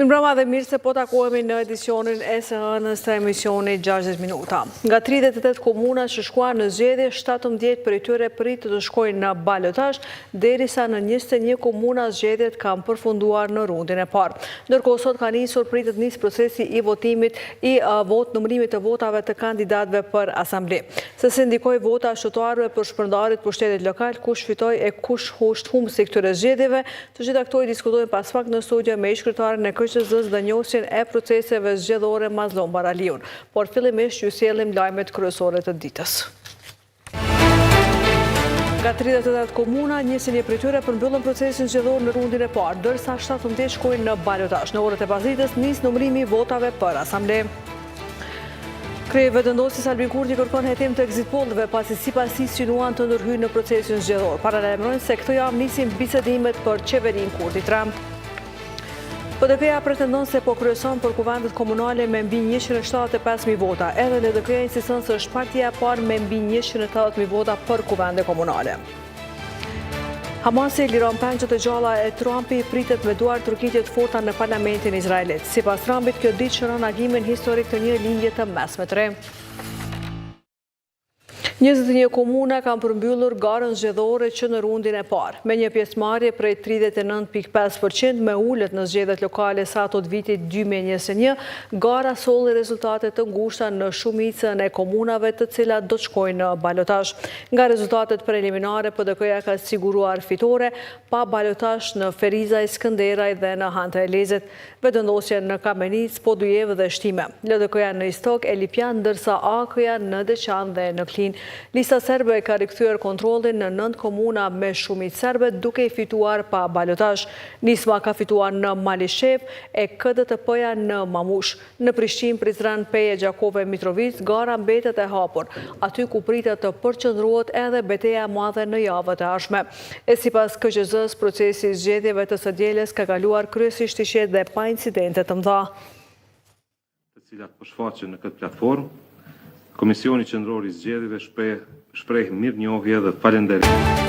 Mirëmbrëma dhe mirë se po takohemi në edicionin e së hënës të emisioni 60 minuta. Nga 38 komuna që shkuan në zgjedhje, 17 prej tyre pritet të shkojnë në balotazh, derisa në 21 komuna zgjedhjet kanë përfunduar në rundin e parë. Ndërkohë sot ka pritet nis procesi i votimit numërimit të votave të kandidatëve për asamble. Se si ndikoi vota shqiptarëve për shpërndarjet pushtetit lokal, kush fitoi e kush humsi këtyre zgjedhjeve, të gjitha këto i diskutojmë pas pak në studio me ish-kryetarin e KQZ-s dhe njofsin e proceseve zgjedhore Mazlon Baraliun. Por fillimisht ju sjellim lajmet kryesore të ditës. Nga 38 komuna, 21 prej tyre përmbyllën procesin zgjedhor në rundin e parë, ndërsa 17 shkojnë në balotazh. Në orët e pasdites nis numërimi i votave për asamble. Krye Vetëvendosjes Albin Kurti kërkon hetim të exit pollëve pasi sipas tij synuan të ndërhyjnë në procesin zgjedhor. Paralajmërojnë se këtë javë nisin bisedimet për qeverinë Kurti-Trump. PDK-ja pretendon se po kryeson për kuvendet komunale me mbi 175.000 vota. Edhe LDK-ja insiston se është partia e parë me mbi 180.000 vota për kuvende komunale. Hamasi liron pengët e gjalla e Trumpi pritet me duar trokitje të forta në parlamentin izraelit. Sipas Trumpit, kjo ditë shënon agimin historik të një lindje të mesme të re. 21 komuna kanë përmbyllur garën zgjedhore që në rundin e parë, me një pjesëmarrje prej 39.5% me ulët në zgjedhjet lokale sa ato të vitit 2021, gara solli rezultate të ngushta në shumicën e komunave të cilat do të shkojnë në balotazh. Nga rezultatet preliminare, PDK-ja ka siguruar fitore pa balotazh në Ferizaj, Skënderaj dhe në Hanta Elezit. Vetëvendosja në Kamenic, Podujevë dhe Shtime. LDK-ja në Istok e Lipjan, ndërsa AK-ja në Deçan dhe në Klin. Lista serbe ka rikthyer kontrollin në 9 komuna me shumicë serbe duke i fituar pa balotazh. Nisma ka fituar në Malishev e KDTP-ja në Mamush. Në Prishtinë, Prizren, Peje, Gjakove, Mitrovic, gara mbetet e hapur, aty ku pritet të përqendrohet edhe betejë e madhe në javët e ardhshme. E sipas KQZ-s, procesi i zgjedhjeve të së dielës ka kaluar kryesisht i qetë dhe pa incidente të mëdha. Të cilat po shfaqen në këtë platformë, Komisioni Qendror i Zgjedhjeve shpreh mirënjohje dhe falënderim.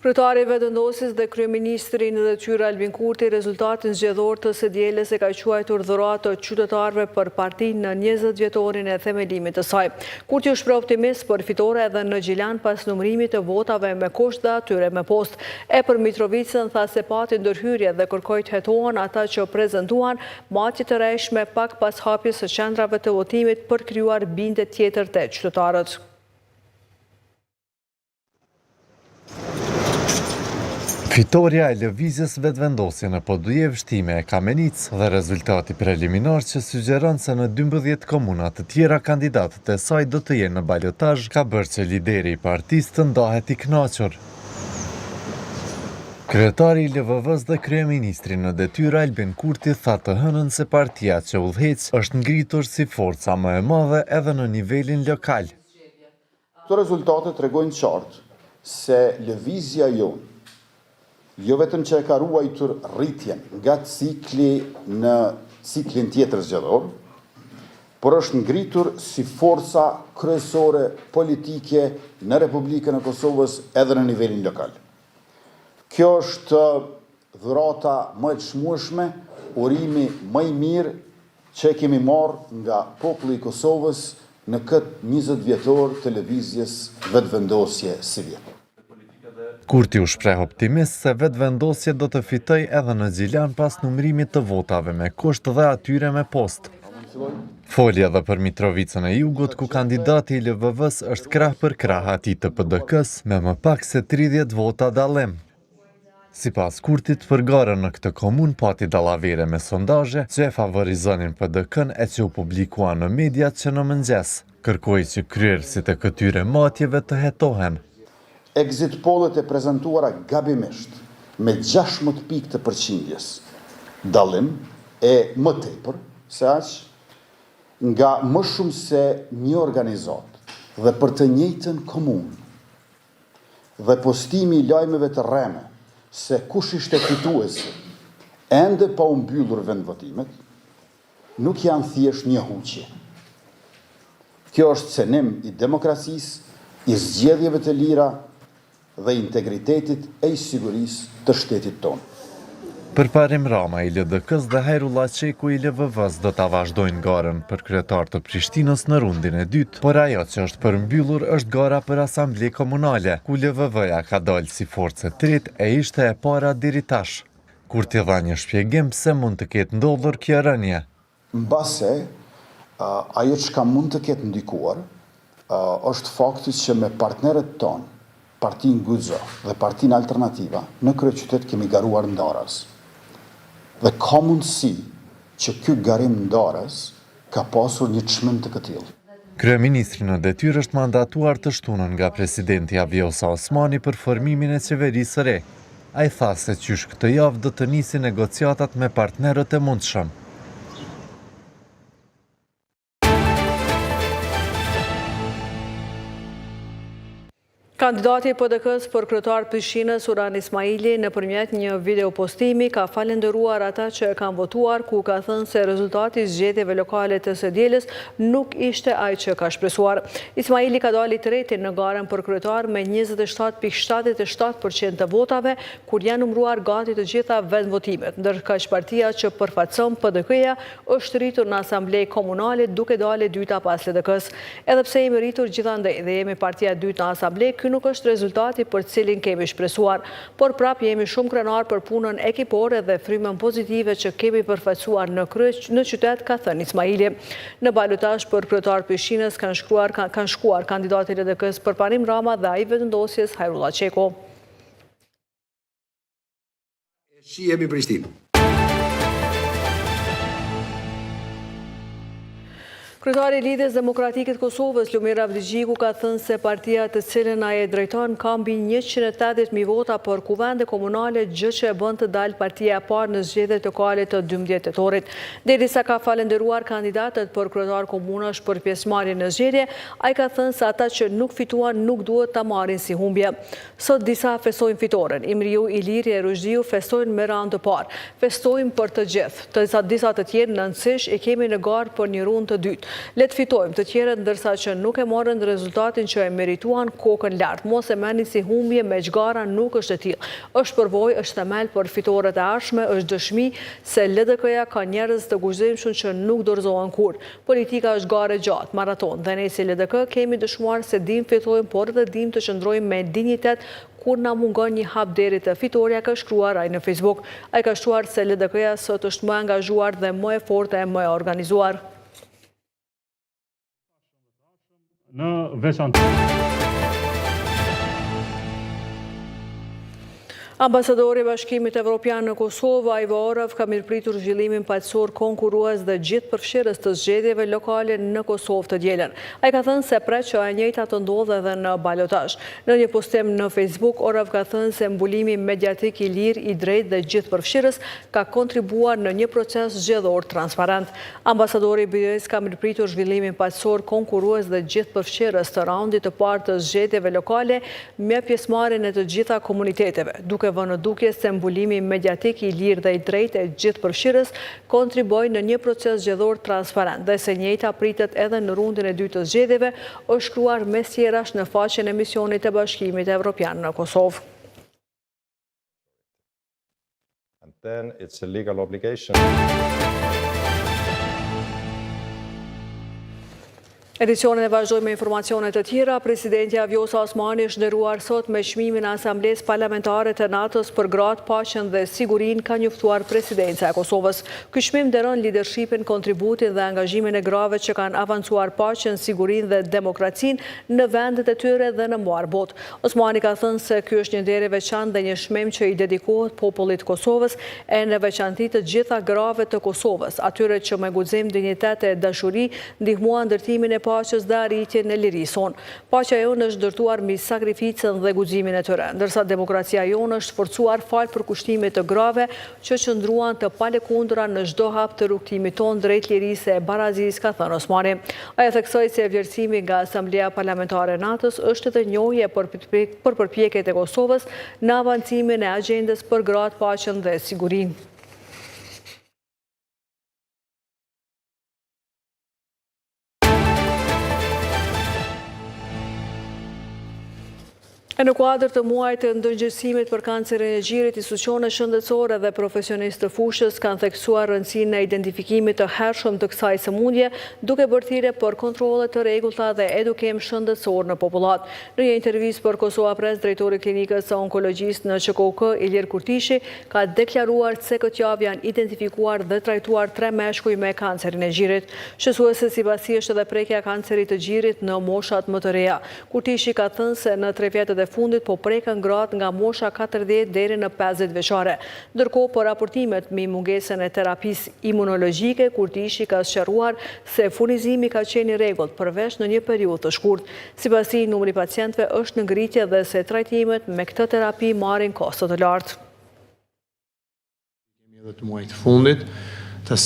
Kryetari i Vetëvendosjes dhe kryeministri në detyrë Albin Kurti rezultatin zgjedhor të së dielës e ka quajtur dhuratë të qytetarëve për partinë në 20 vjetorin e themelimit të saj. Kurti u shpreh optimist për fitore edhe në Gjilan pas numërimit të votave me kusht dhe atyre me post. E për Mitrovicën tha se pati ndërhyrje dhe kërkoi të hetohen ata që prezantuan matje të rreshme pak pas hapjes së qendrave të votimit për krijuar bindje tjetër te qytetarët. Fitoria e lëvizjes vetëvendosje në Podujev, Shtime e Kamenic dhe rezultati preliminar që sugjeron se në 12 komuna të tjera kandidatët e saj do të jenë në balotazh ka bërë që lideri i partisë të ndahet i kënaqur. Kryetari i LVV-s dhe kryeministri në detyrë Albin Kurti tha të hënën se partia që udhëheq është ngritur si forca më e madhe edhe në nivelin lokal. Këto rezultate tregojnë qartë se lëvizja jonë jo vetëm që e ka ruajtur rritjen nga cikli në ciklin tjetër zgjedhor, por është ngritur si forca kryesore politike në Republikën e Kosovës edhe në nivelin lokal. Kjo është dhurata më e çmueshme, urimi më i mirë që kemi marrë nga populli i Kosovës në këtë 20 vjetor të lëvizjes vetëvendosje si vjet. Kurti u shpreh optimist se vetëvendosje do të fitoj edhe në Gjilan pas numërimit të votave me kusht dhe atyre me post. Folja dhe për Mitrovicën e Jugut, ku kandidati i LVV-s është krah për krah atij të PDK-s me më pak se 30 vota dallim. Sipas Kurtit, për garën në këtë komunë pati dallavere me sondazhe që e favorizonin PDK-n e që u publikuan në mediat që në mëngjes. Kërkoi që kryerësit e këtyre matjeve të hetohen. Exit pollet e prezantuara gabimisht me 16 pikë të përqindjes dallim e më tepër se aq nga më shumë se një organizat dhe për të njëjtën komunë dhe postimi i lajmeve të rreme se kush ishte fituesi ende pa u mbyllur vendvotimet nuk janë thjesht një huqje. Kjo është cenim i demokracisë, i zgjedhjeve të lira, dhe integritetit e i sigurisë të shtetit tonë. Përparim Rama i LDK-s dhe Hajrullah Qeku i LVV-s do ta vazhdojnë garën për kryetar të Prishtinës në rundin e dytë, por ajo që është përmbyllur është gara për asamble komunale, ku LVV-ja ka dalë si forcë e tretë e ishte e para deri tash. Kur t'i dha një shpjegim pse mund të ketë ndodhur kjo rënje. Mbase, ajo që ka mund të ketë ndikuar, është fakti që me partnerët tonë, Partinë Guxo dhe Partinë Alternativa, në kryeqytet kemi garuar ndarës. Dhe ka mundësi që ky garim ndarës ka pasur një çmim të këtillë. Kryeministri në detyrë është mandatuar të shtunën nga presidenti Vjosa Osmani për formimin e qeverisë së re. Ai tha se qysh këtë javë do të nisi negociatat me partnerët e mundshëm. Kandidati i PDK-s për kryetar Prishtinës Suran Ismaili nëpërmjet një video postimi ka falendëruar ata që kanë votuar, ku ka thënë se rezultati i zgjedhjeve lokale të së dielës nuk ishte ai që ka shpresuar. Ismaili ka dalë i treti në garën për kryetar me 27.77% të votave, kur janë numëruar gati të gjitha vendvotimet, ndërkaq partia që përfaqëson PDK-ja është rritur në asamble komunale duke dalë e dyta pas LDK-s. Edhe pse jemi rritur gjithandej dhe jemi partia e dytë në asamble, nuk është rezultati për cilin kemi shpresuar, por prap jemi shumë krenar për punën ekipore dhe frymën pozitive që kemi përfaqësuar në qytet, ka thënë Ismaili. Në balotazh për kryetar Prishtinës kanë shkuar kandidatit e LDK-s përparim Rama dhe ai vetëndosjes Hajrullah Qeku. Jemi Prishtinë. Kryetari i Lidhjes Demokratike të Kosovës, Lumir Avdigjiku, ka thënë se partia të cilën ai e drejton ka mbi 180.000 vota për kuvende komunale, gjë që e bën të dalë partia e parë në zgjedhjet lokale të 12 tetorit. Derisa ka falendëruar kandidatët për kryetar komunash për pjesëmarrjen në zgjedhje, ai ka thënë se ata që nuk fituan nuk duhet ta marrin si humbje. Sot disa festojnë fitoren. Imriu Iliri e Rushdiu festojnë me ranë të parë. Festojnë për të gjithë. Disa të tjerë nënësish e kemi në garë për një rundë të dytë. Le të fitojmë të tjerët ndërsa që nuk e morën rezultatin që e merituan kokën lart. Mos e merrni si humbje, me çgara nuk është e tillë. Është përvojë, është themel për fitoret e ardhshme, është dëshmi se LDK-ja ka njerëz të guximshëm që nuk dorëzohen kurrë. Politika është garë gjatë, maraton, dhe ne si LDK kemi dëshmuar se dim fitojmë, por edhe dim të qëndrojmë me dinjitet kur na mungon një hap deri të fitoria, ka shkruar ai në Facebook. Ai ka shtuar se LDK-ja sot është më angazhuar dhe më e fortë e më e organizuar. Në veçantë. Ambasadori i Bashkimit Evropian në Kosovë, Ivo Orov, ka mirëpritur zhvillimin paqësor konkurrues dhe gjithëpërfshirës të zgjedhjeve lokale në Kosovë të dielën. Ai ka thënë se pret që e njëjta të ndodhë edhe në balotazh. Në një postim në Facebook, Orov ka thënë se mbulimi mediatik i lirë, i drejtë dhe gjithëpërfshirës ka kontribuar në një proces zgjedhor transparent. Ambasadori i BE-s ka mirëpritur zhvillimin paqësor konkurrues dhe gjithëpërfshirës të raundit të parë të zgjedhjeve lokale me pjesëmarrjen e të gjitha komuniteteve, duke vënë dukje se mbulimi mediatik i lirë dhe i drejtë e gjithëpërfshirës kontriboi në një proces zgjedhor transparent dhe se njëjta pritet edhe në rundin e dytë të zgjedhjeve, është shkruar mes tjerash në faqen e misionit të Bashkimit Evropian në Kosovë. And then it's a legal obligation. Edicionin e vazhdojmë me informacionet të tjera. Presidenti Vjosa Osmani është nderuar sot me çmimin e Asamblesë Parlamentare të NATO-s për gratë, paqen dhe sigurinë, ka njoftuar presidenca e Kosovës. Ky çmim nderon leadershipin, kontributin dhe angazhimin e grave që kanë avancuar paqen, sigurinë dhe demokracinë në vendet e tyre dhe në mbar botë. Osmani ka thënë se ky është një nder i veçantë dhe një çmim që i dedikohet popullit të Kosovës e në veçanti të gjitha grave të Kosovës, atyre që me guxim, dinjitet e dashuri ndihmuan ndërtimin e paqes dhe arritjen e lirisë sonë. Paqja jonë është ndërtuar mbi sakrificën dhe guximin e tyre, ndërsa demokracia jonë është forcuar fal përkushtimit të grave që qëndruan të palekundra në çdo hap të rrugtimit tonë drejt lirisë e barazisë, ka thënë Osmani. Ai theksoi se vlerësimi nga Asamblea Parlamentare e NATO-s është edhe njohje për përpjekjet e Kosovës në avancimin e agjendës për gratë, paqen dhe sigurinë. E në kuadër të muajit të ndërgjegjësimit për kancerin e gjirit, institucionet shëndetësore dhe profesionistë të fushës kanë theksuar rëndësinë e identifikimit të hershëm të kësaj sëmundje, duke bërë thirrje për kontrolle të rregullta dhe edukim shëndetësor në popullat. Në një intervistë për Kosova Press, drejtori i klinikës së onkologjisë në QKK, Ilir Kurtishi, ka deklaruar se këtë javë janë identifikuar dhe trajtuar 3 meshkuj me kancerin e gjirit. Shqetësuese sipas është edhe prekja e kancerit të gjirit në moshat më të reja. Kurtishi ka thënë se në 3 vjetët e fundit po prekën gratë nga mosha 40 deri në 50 veçare. Ndërkohë, për raportimet mbi mungesën e terapisë imunologjike, Kurtishi ka sqaruar se furnizimi ka qenë i rregullt përveç në një periudhë të shkurtë. Sipas tij, numri i pacientëve është në ngritje dhe se trajtimet me këtë terapi marrin kosto të lartë. Kemi edhe të muajit të fundit të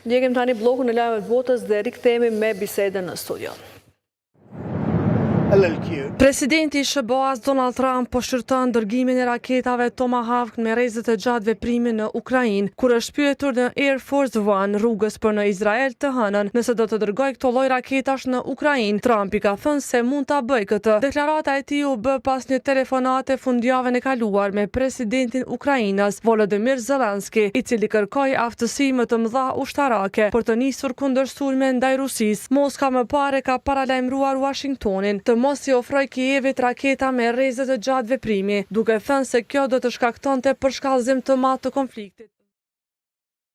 Ndjekim tani bllokun e lajmeve të botës dhe rikthehemi me bisedën në studio. Presidenti i SBA-s Donald Trump po shqyrton dërgimin e raketave Tomahawk me rrezet e gjatë veprimi në Ukrainë, kur është pyetur në Air Force One rrugës për në Izrael të hënën nëse do të dërgojë këto lloj raketash në Ukrainë. Trump i ka thënë se mund ta bëjë këtë. Deklarata e tij u bë pas një telefonate fundjavën e kaluar me presidentin Ukrainës Volodymyr Zelensky, i cili kërkoi aftësi më të mëdha ushtarake për të nisur kundër sulme ndaj Rusisë. Moska më parë ka paralajmëruar Washingtonin të mos i ofroj Kijevit raketa me rrezet e gjatë veprimi, duke thënë se kjo do të shkaktonte përshkallëzim të madh të konfliktit.